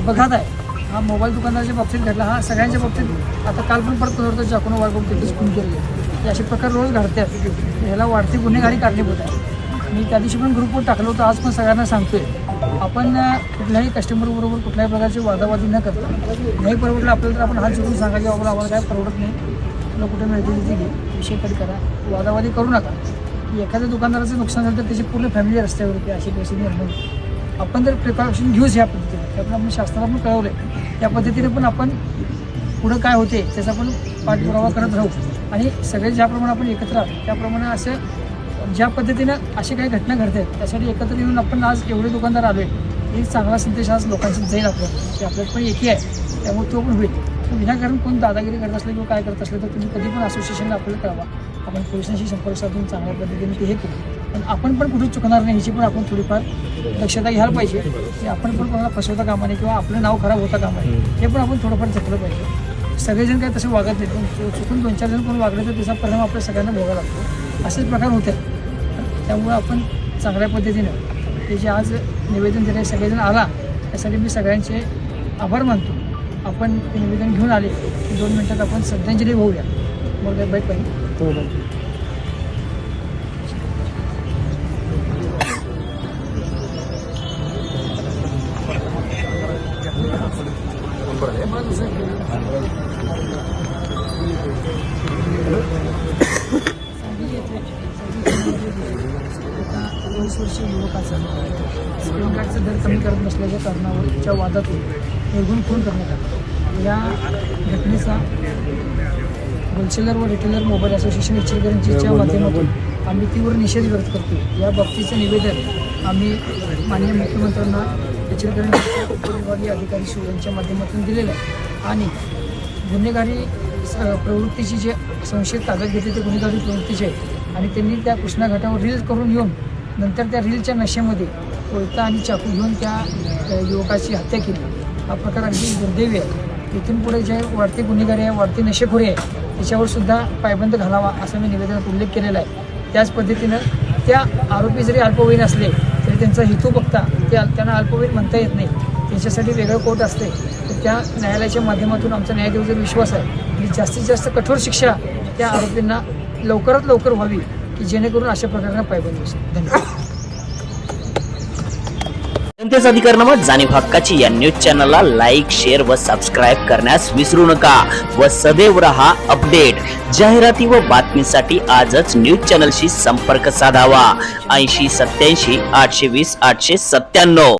अपघात आहे हा मोबाईल दुकानदाराच्या बाबतीत घडला, हा सगळ्यांच्या बाबतीत आता काल पण परत होतं चाकून वागून तिथेच खून केले, असे प्रकार रोज घडतात. ह्याला वाढती गुन्हेगारी कारणीभूत आहे. मी त्या दिवशी पण ग्रुपवर टाकलं होतं, आज पण सगळ्यांना सांगतोय आपण कुठल्याही कस्टमरबरोबर कुठल्याही प्रकारची वादावादी न करता नाही परवडलं आपल्याला तर आपण हात जोडून सांगा की बाबा आम्हाला काय परवडत नाही, तुला कुठे मिळते तिथे घे, विषय कट करा, वादावादी करू नका. एखाद्या दुकानदाराचं नुकसान झालं तर त्याची पूर्ण फॅमिली रस्त्यावरती अशी परिस्थिती निर्माण होते. आपण तर प्रिकॉशन घेऊच ह्या पद्धतीने, त्यामुळे आपण शासनाला पण कळवलं आहे त्या पद्धतीने पण आपण पुढं काय होते त्याचा पण पाठपुरावा करत राहू आणि सगळे ज्याप्रमाणे आपण एकत्र आहोत त्याप्रमाणे असं ज्या पद्धतीनं अशी काही घटना घडतात त्यासाठी एकत्र येऊन आपण आज एवढे दुकानदार आलो आहे, एक चांगला संदेश आज लोकांशी जाईल आपल्याला की आपल्याला पण एकी आहे, त्यामुळे तो पण होईल. विनाकारण कोण दादागिरी करत असलं किंवा काय करत असलं तर तुम्ही कधी पण असोसिएशनला आपल्याला कळवा, आपण पोलिसांशी संपर्क साधून चांगल्या पद्धतीने ते हे करू. पण आपण पण कुठे चुकणार नाही ह्याची पण आपण थोडीफार दक्षता घ्यायला पाहिजे की आपण पण कोणाला फसवता कामा नये किंवा आपलं नाव खराब होता कामा नये, हे पण आपण थोडंफार जपलं पाहिजे. सगळेजण काय तसं वागत नाही, पण चुकून 2-4 जण कोण वागले तर त्याचा परिणाम आपल्या सगळ्यांना भोगावा लागतो, असेच प्रकार होते. त्यामुळे आपण चांगल्या पद्धतीनं हे जे आज निवेदन दिले सगळेजण आला त्यासाठी मी सगळ्यांचे आभार मानतो. आपण ते निवेदन घेऊन आले की 2 मिनटात आपण श्रद्धांजली होऊया. मग काय बाईक पाहिजे आता 22 वर्षीय युवकाचा स्क्रीन गार्डचा दर कमी करत नसल्याच्या कारणावरच्या वादातून निर्गुण खून करण्यात आला. या घटनेचा होलसेलर व रिटेलर मोबाईल असोसिएशन इचलकरंजीच्या माध्यमातून आम्ही तीव्र निषेध व्यक्त करतो. या बाबतीचं निवेदन आम्ही माननीय मुख्यमंत्र्यांना इचलकरंजीचे उपविभागीय अधिकारी शिव यांच्या माध्यमातून दिलेलं आहे आणि गुन्हेगारी प्रवृत्तीची जे संशयित ताब्यात घेतले ते गुन्हेगारी प्रवृत्तीचे आहेत आणि त्यांनी त्या कृष्णा घाटावर रील करून येऊन नंतर त्या रीलच्या नशेमध्ये कोयता आणि चाकू घेऊन त्या युवकाची हत्या केली. हा प्रकार अगदी दुर्दैवी आहे. इथून पुढे जे वाढते गुन्हेगारी आहे, वाढते नशेखोरी आहे त्याच्यावर सुद्धा पायबंद घालावा असा मी निवेदनात उल्लेख केलेला आहे. त्याच पद्धतीनं त्या आरोपी जरी अल्पवयीन असले तरी त्यांचा हेतू बघता त्यांना अल्पवयीन म्हणता येत नाही, त्यांच्यासाठी वेगळं कोर्ट असते. तर त्या न्यायालयाच्या माध्यमातून आमचा न्यायालयावर विश्वास आहे आणि जास्तीत जास्त कठोर शिक्षा त्या आरोपींना लवकरात लवकर व्हावी की जेणेकरून अशा प्रकारांना पायबंद बसेल. धन्यवाद. जनतेचा अधिकारनामा जाणीव हक्काची या न्यूज चॅनलला लाईक, शेअर व सबस्क्राईब करण्यास विसरू नका व सदैव रहा अपडेट. जाहिराती व बातमीसाठी आजच न्यूज चॅनलशी संपर्क साधावा. 80 87 820 897.